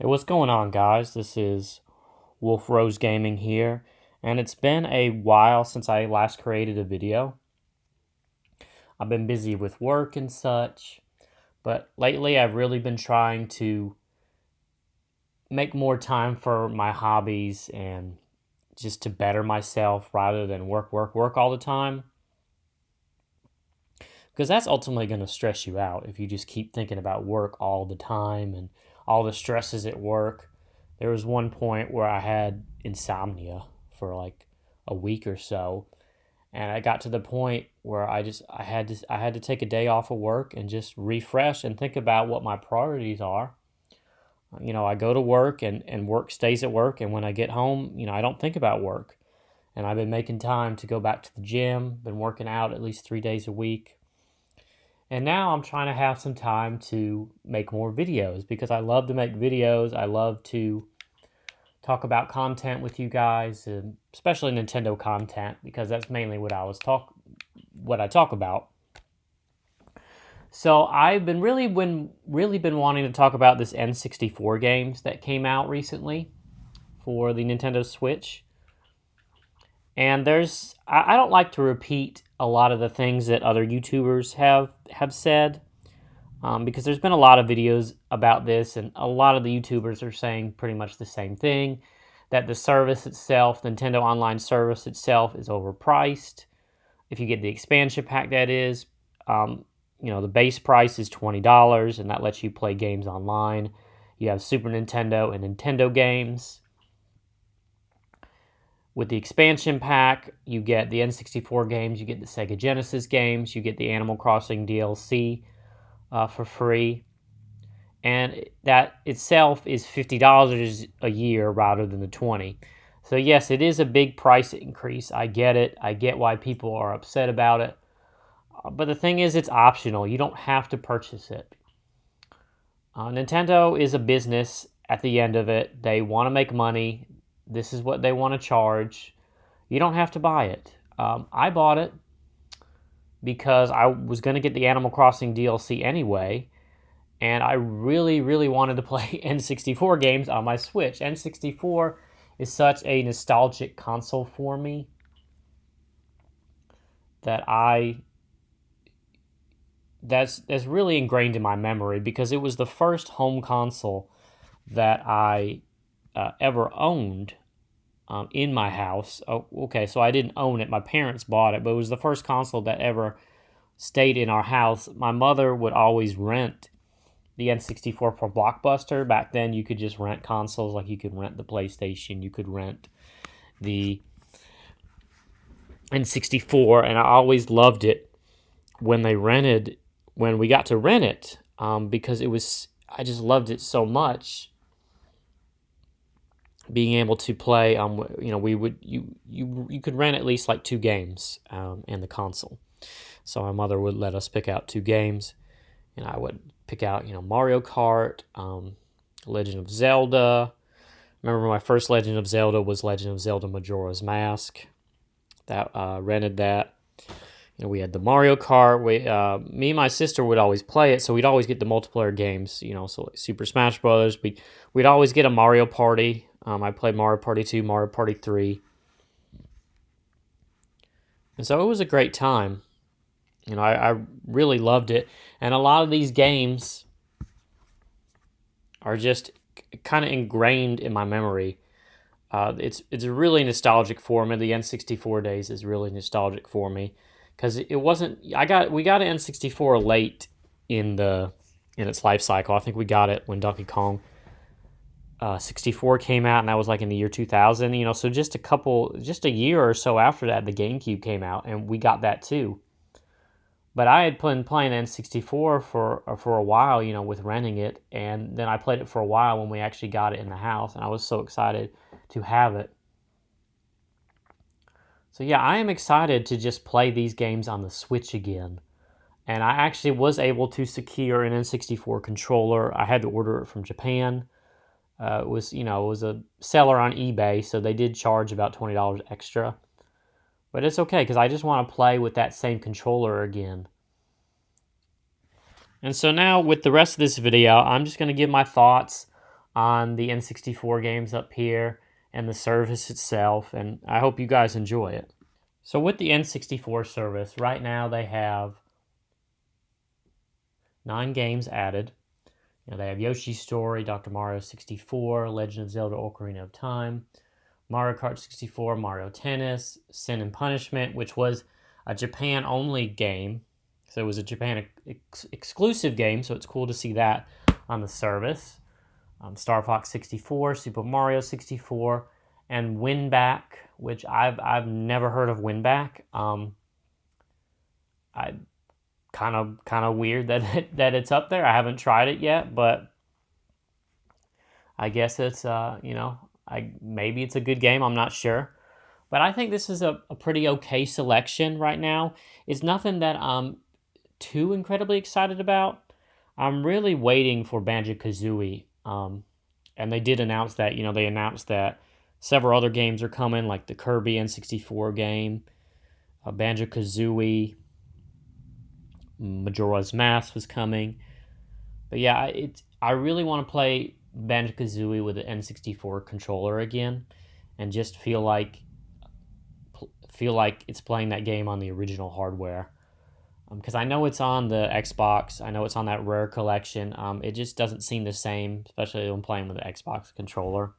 Hey, what's going on, guys? This is Wolf Rose Gaming here, and it's been a while since I last created a video. I've been busy with work and such, but lately I've really been trying to make more time for my hobbies and just to better myself rather than work all the time. Because that's ultimately going to stress you out if you just keep thinking about work all the time and all the stresses at work. There was one point where I had insomnia for like a week or so, and I got to the point where I had to take a day off of work and just refresh and think about what my priorities are. I go to work and work stays at work, and when I get home, I don't think about work. And I've been making time to go back to the gym, been working out at least 3 days a week. And now I'm trying to have some time to make more videos because I love to make videos. I love to talk about content with you guys, especially Nintendo content, because that's mainly what I talk about. So I've been really been wanting to talk about this N64 games that came out recently for the Nintendo Switch. And I don't like to repeat a lot of the things that other YouTubers have said, because there's been a lot of videos about this, and a lot of the YouTubers are saying pretty much the same thing, that the service itself, Nintendo Online service itself, is overpriced. If you get the expansion pack, that is, the base price is $20, and that lets you play games online. You have Super Nintendo and Nintendo games. With the expansion pack, you get the N64 games, you get the Sega Genesis games, you get the Animal Crossing DLC for free. And that itself is $50 a year rather than the $20. So yes, it is a big price increase. I get it. I get why people are upset about it. But the thing is, it's optional. You don't have to purchase it. Nintendo is a business at the end of it. They want to make money. This is what they want to charge. You don't have to buy it. I bought it because I was going to get the Animal Crossing DLC anyway, and I really, really wanted to play N64 games on my Switch. N64 is such a nostalgic console for me that that's really ingrained in my memory because it was the first home console that I ever owned in my house. Oh, okay, so I didn't own it. My parents bought it, but it was the first console that ever stayed in our house. My mother would always rent the N64 for Blockbuster. Back then, you could just rent consoles. Like, you could rent the PlayStation, you could rent the N64, and I always loved it when we got to rent it, because I just loved it so much. Being able to play, you could rent at least like 2 games in the console. So my mother would let us pick out 2 games, and I would pick out Mario Kart, Legend of Zelda. Remember, my first Legend of Zelda was Legend of Zelda Majora's Mask. That rented that. We had the Mario Kart. Me and my sister would always play it, so we'd always get the multiplayer games. So like Super Smash Brothers. We'd always get a Mario Party. I played Mario Party 2, Mario Party 3. And so it was a great time. I really loved it. And a lot of these games are just kind of ingrained in my memory. It's really nostalgic for me. The N64 days is really nostalgic for me because it wasn't. We got an N64 late in its life cycle. I think we got it when Donkey Kong 64 came out, and that was like in the year 2000. So just a year or so after that, the GameCube came out, and we got that too. But I had been playing N64 for a while, with renting it, and then I played it for a while when we actually got it in the house, and I was so excited to have it. So yeah, I am excited to just play these games on the Switch again. And I actually was able to secure an N64 controller. I had to order it from Japan. It was a seller on eBay, so they did charge about $20 extra. But it's okay, because I just want to play with that same controller again. And so now, with the rest of this video, I'm just going to give my thoughts on the N64 games up here and the service itself, and I hope you guys enjoy it. So with the N64 service, right now they have 9 games added. They have Yoshi's Story, Dr. Mario 64, Legend of Zelda Ocarina of Time, Mario Kart 64, Mario Tennis, Sin and Punishment, which was a Japan-only game. So it was a Japan exclusive game, so it's cool to see that on the service. Star Fox 64, Super Mario 64, and Winback, which I've never heard of Winback. I kind of weird that it's up there. I haven't tried it yet, but I guess it's maybe it's a good game. I'm not sure, but I think this is a pretty okay selection right now. It's nothing that I'm too incredibly excited about. I'm really waiting for Banjo-Kazooie, and they did announce that. They announced that several other games are coming, like the Kirby N64 game, Banjo-Kazooie, Majora's Mask was coming. But yeah, I really want to play Banjo-Kazooie with the N64 controller again, and just feel like it's playing that game on the original hardware. Because I know it's on the Xbox, I know it's on that Rare collection. It just doesn't seem the same, especially when playing with the Xbox controller.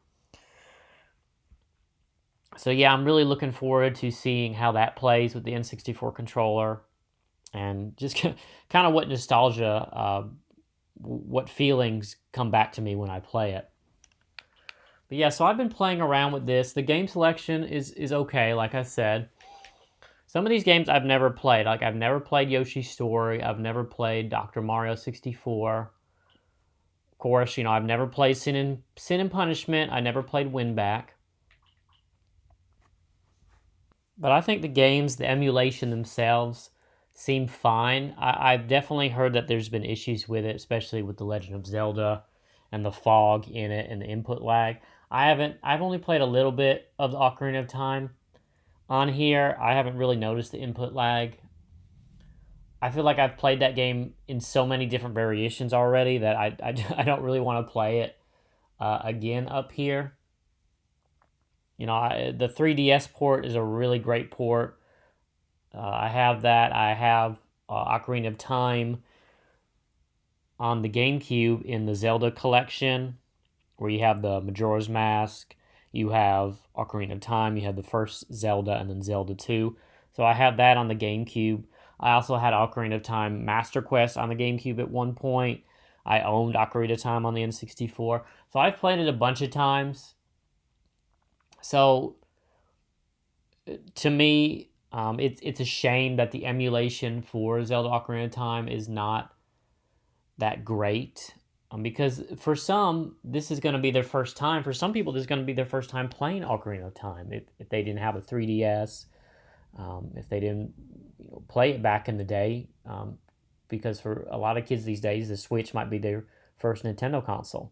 So yeah, I'm really looking forward to seeing how that plays with the N64 controller, and just kind of what nostalgia, what feelings come back to me when I play it. But yeah, so I've been playing around with this. The game selection is okay, like I said. Some of these games I've never played. Like, I've never played Yoshi's Story. I've never played Dr. Mario 64. Of course, I've never played Sin and Punishment. I never played Winback. But I think the emulation themselves seem fine. I've definitely heard that there's been issues with it, especially with The Legend of Zelda and the fog in it and the input lag. I've only played a little bit of the Ocarina of Time on here. I haven't really noticed the input lag. I feel like I've played that game in so many different variations already that I don't really want to play it again up here. The 3DS port is a really great port. I have that. I have Ocarina of Time on the GameCube in the Zelda collection, where you have the Majora's Mask, you have Ocarina of Time, you have the first Zelda, and then Zelda 2. So I have that on the GameCube. I also had Ocarina of Time Master Quest on the GameCube at one point. I owned Ocarina of Time on the N64. So I've played it a bunch of times. So to me, it's a shame that the emulation for Zelda Ocarina of Time is not that great. Because for some, this is going to be their first time. For some people, this is going to be their first time playing Ocarina of Time. If they didn't have a 3DS, if they didn't play it back in the day. Because for a lot of kids these days, the Switch might be their first Nintendo console.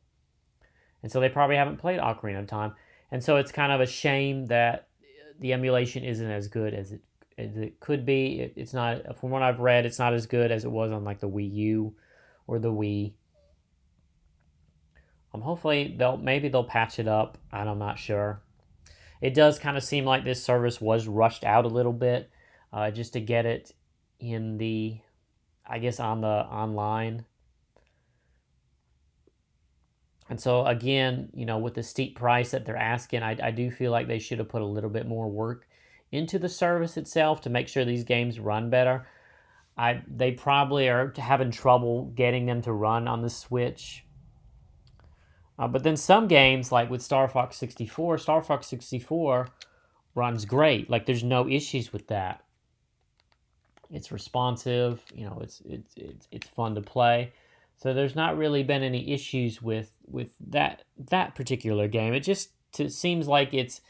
And so they probably haven't played Ocarina of Time. And so it's kind of a shame that the emulation isn't as good as it could be. It's not, from what I've read, it's not as good as it was on like the Wii U or the Wii. Hopefully they'll patch it up, and I'm not sure. It does kind of seem like this service was rushed out a little bit, just to get it in the, I guess, on the online. And so again, with the steep price that they're asking, I do feel like they should have put a little bit more work into the service itself to make sure these games run better. They probably are having trouble getting them to run on the Switch. But then some games, like with Star Fox 64 runs great. Like, there's no issues with that. It's responsive. It's fun to play. So there's not really been any issues with that particular game. It just seems like it's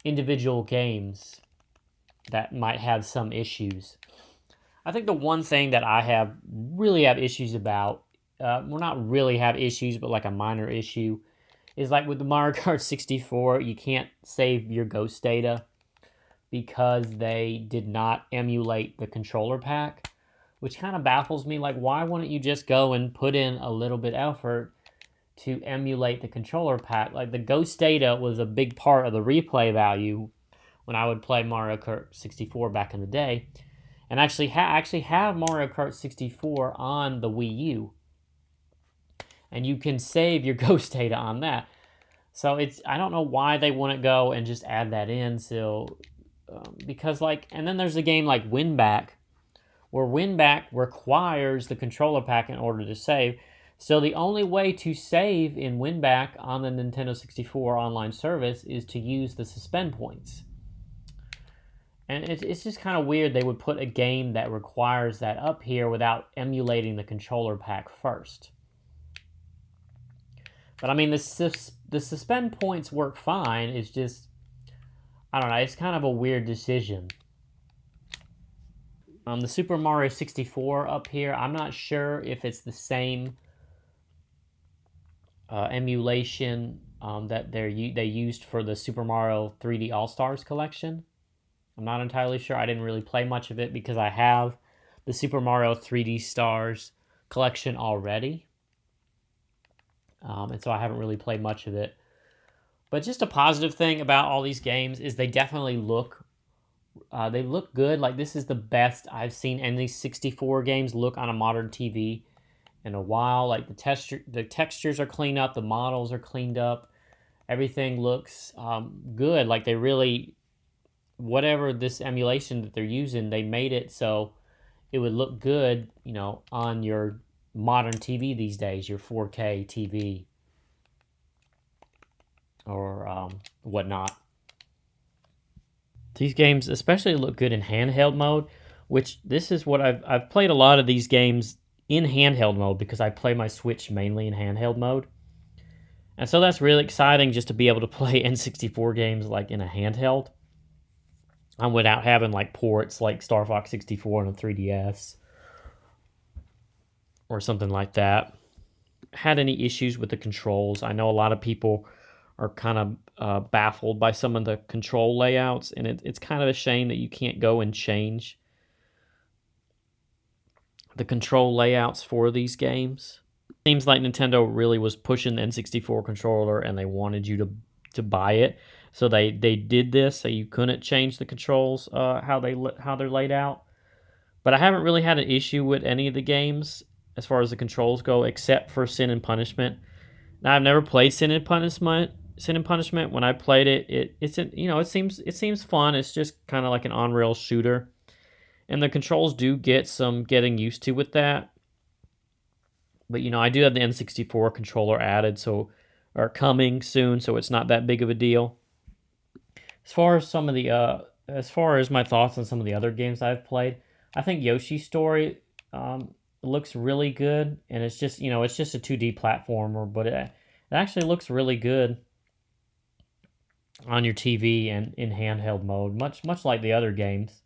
individual games that might have some issues. I think the one thing that I really have issues about, well, not really have issues, but like a minor issue, is like with the Mario Kart 64, you can't save your ghost data because they did not emulate the controller pack, which kind of baffles me. Like, why wouldn't you just go and put in a little bit effort to emulate the controller pack. Like the ghost data was a big part of the replay value when I would play Mario Kart 64 back in the day. And actually have Mario Kart 64 on the Wii U. And you can save your ghost data on that. So I don't know why they wouldn't go and just add that in. So because and then there's a game like Winback, where Winback requires the controller pack in order to save. So the only way to save in Winback on the Nintendo 64 online service is to use the suspend points. And it's just kind of weird they would put a game that requires that up here without emulating the controller pack first. But I mean, the suspend points work fine. It's just, I don't know, it's kind of a weird decision. The Super Mario 64 up here, I'm not sure if it's the same emulation that they used for the Super Mario 3D All-Stars collection. I'm not entirely sure. I didn't really play much of it because I have the Super Mario 3D Stars collection already. And so I haven't really played much of it. But just a positive thing about all these games is they definitely look good. Like, this is the best I've seen N64 games look on a modern TV in a while. Like, the textures are cleaned up, the models are cleaned up, everything looks good. Like, they really, whatever this emulation that they're using, they made it so it would look good, on your modern TV these days, your 4K TV or whatnot. These games especially look good in handheld mode, which this is what I've played a lot of these games in handheld mode because I play my Switch mainly in handheld mode. And so that's really exciting just to be able to play N64 games like in a handheld without having like ports like Star Fox 64 and a 3DS or something like that. Had any issues with the controls? I know a lot of people are kind of baffled by some of the control layouts, and it's kind of a shame that you can't go and change the control layouts for these games. Seems like Nintendo really was pushing the N64 controller, and they wanted you to buy it, so they did this so you couldn't change the controls how they're laid out. But I haven't really had an issue with any of the games as far as the controls go, except for Sin and Punishment. Now, I've never played Sin and Punishment. When I played it, it seems fun. It's just kind of like an on-rail shooter, and the controls do get some getting used to with that. But I do have the N64 controller added, or coming soon, so it's not that big of a deal. As far as my thoughts on some of the other games I've played, I think Yoshi's Story looks really good, and it's just a 2D platformer, but it actually looks really good on your TV and in handheld mode, much like the other games.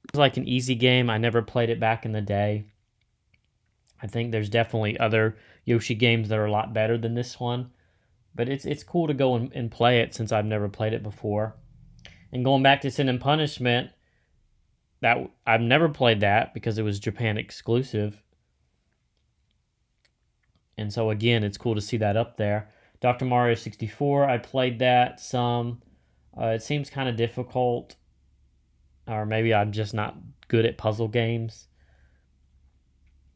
It's like an easy game. I never played it back in the day. I think there's definitely other Yoshi games that are a lot better than this one, but it's cool to go and play it since I've never played it before. And going back to Sin and Punishment, that I've never played that because it was Japan exclusive. And so again, it's cool to see that up there. Dr. Mario 64, I played that some. It seems kind of difficult, or maybe I'm just not good at puzzle games.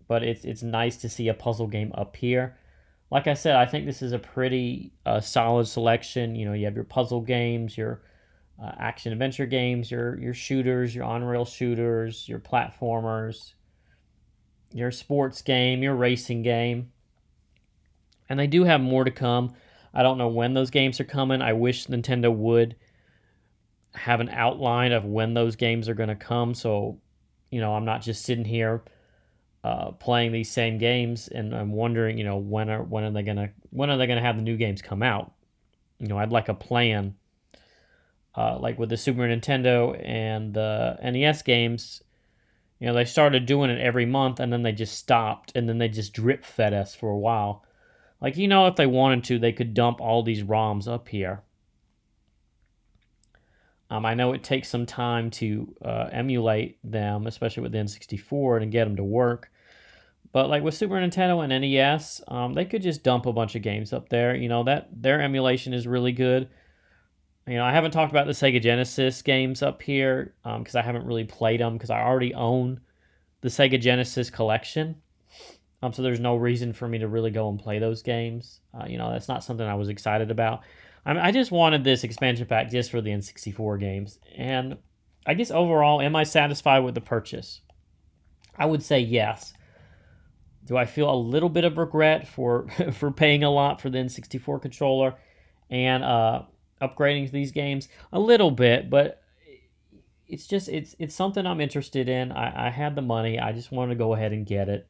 But it's nice to see a puzzle game up here. Like I said, I think this is a pretty solid selection. You have your puzzle games, your action adventure games, your shooters, your on-rail shooters, your platformers, your sports game, your racing game. And they do have more to come. I don't know when those games are coming. I wish Nintendo would have an outline of when those games are going to come, so I'm not just sitting here playing these same games and I'm wondering, when are they gonna have the new games come out? I'd like a plan. Like with the Super Nintendo and the NES games, they started doing it every month and then they just stopped and then they just drip fed us for a while. Like, if they wanted to, they could dump all these ROMs up here. I know it takes some time to emulate them, especially with the N64, and get them to work. But like with Super Nintendo and NES, they could just dump a bunch of games up there. That their emulation is really good. I haven't talked about the Sega Genesis games up here because I haven't really played them because I already own the Sega Genesis collection. So there's no reason for me to really go and play those games. That's not something I was excited about. I just wanted this expansion pack just for the N64 games. And I guess overall, am I satisfied with the purchase? I would say yes. Do I feel a little bit of regret for for paying a lot for the N64 controller and upgrading to these games? A little bit, but it's something I'm interested in. I had the money. I just wanted to go ahead and get it.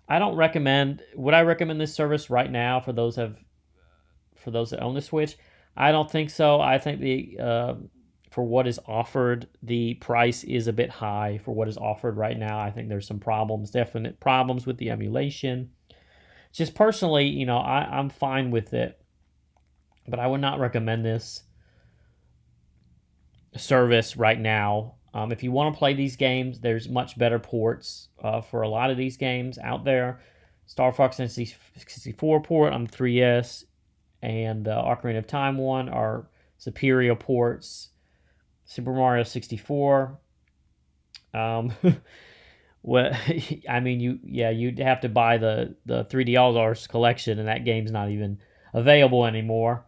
I don't recommend. Would I recommend this service right now for those that own the Switch? I don't think so. I think for what is offered, the price is a bit high for what is offered right now. I think there's some problems, definite problems with the emulation. Just personally, I'm fine with it, but I would not recommend this service right now. If you want to play these games, there's much better ports for a lot of these games out there. Star Fox N64 port on 3DS and the Ocarina of Time one are superior ports. Super Mario 64. Well, I mean, you'd have to buy the 3D All Stars collection, and that game's not even available anymore.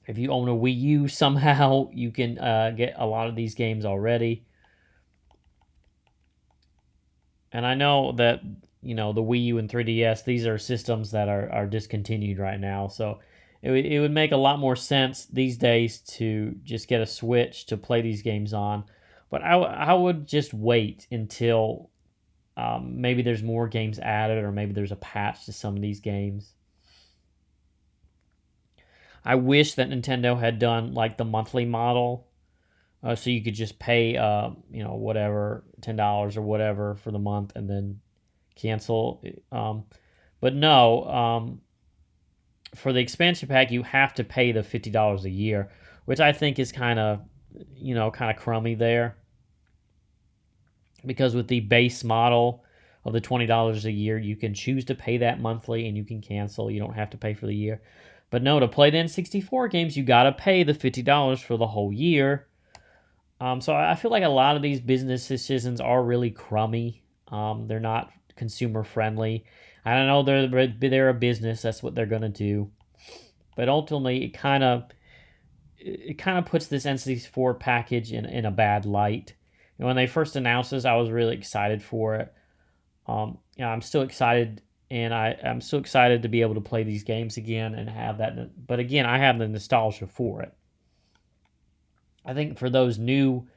If you own a Wii U somehow, you can get a lot of these games already. And I know that, the Wii U and 3DS, these are systems that are discontinued right now. So it would make a lot more sense these days to just get a Switch to play these games on. But I would just wait until maybe there's more games added or maybe there's a patch to some of these games. I wish that Nintendo had done like the monthly model, so you could just pay, whatever, $10 or whatever for the month and then cancel. But no, for the expansion pack, you have to pay the $50 a year, which I think is kind of crummy there. Because with the base model of the $20 a year, you can choose to pay that monthly and you can cancel. You don't have to pay for the year. But no, to play the N64 games, you got to pay the $50 for the whole year. So I feel like a lot of these business decisions are really crummy. They're not consumer friendly. I don't know, they're a business. That's what they're going to do. But ultimately, it kind of puts this N64 package in a bad light. And when they first announced this, I was really excited for it. I'm still excited, and I'm still excited to be able to play these games again and have that. But again, I have the nostalgia for it. I think for those new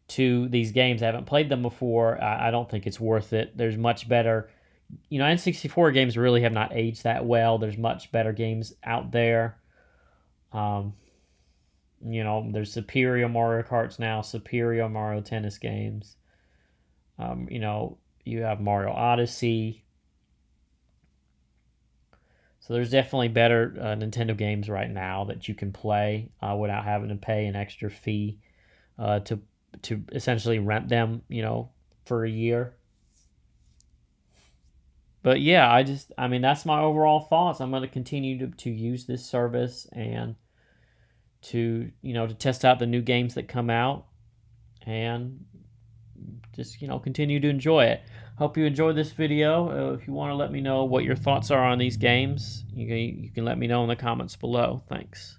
to these games, I haven't played them before, I don't think it's worth it. There's much better, N64 games really have not aged that well. There's much better games out there. There's superior Mario Karts now, superior Mario Tennis games. You have Mario Odyssey. So there's definitely better Nintendo games right now that you can play without having to pay an extra fee to essentially rent them, for a year. But yeah, that's my overall thoughts. I'm going to continue to use this service and to test out the new games that come out and just, continue to enjoy it. Hope you enjoyed this video. If you want to let me know what your thoughts are on these games, you can let me know in the comments below. Thanks.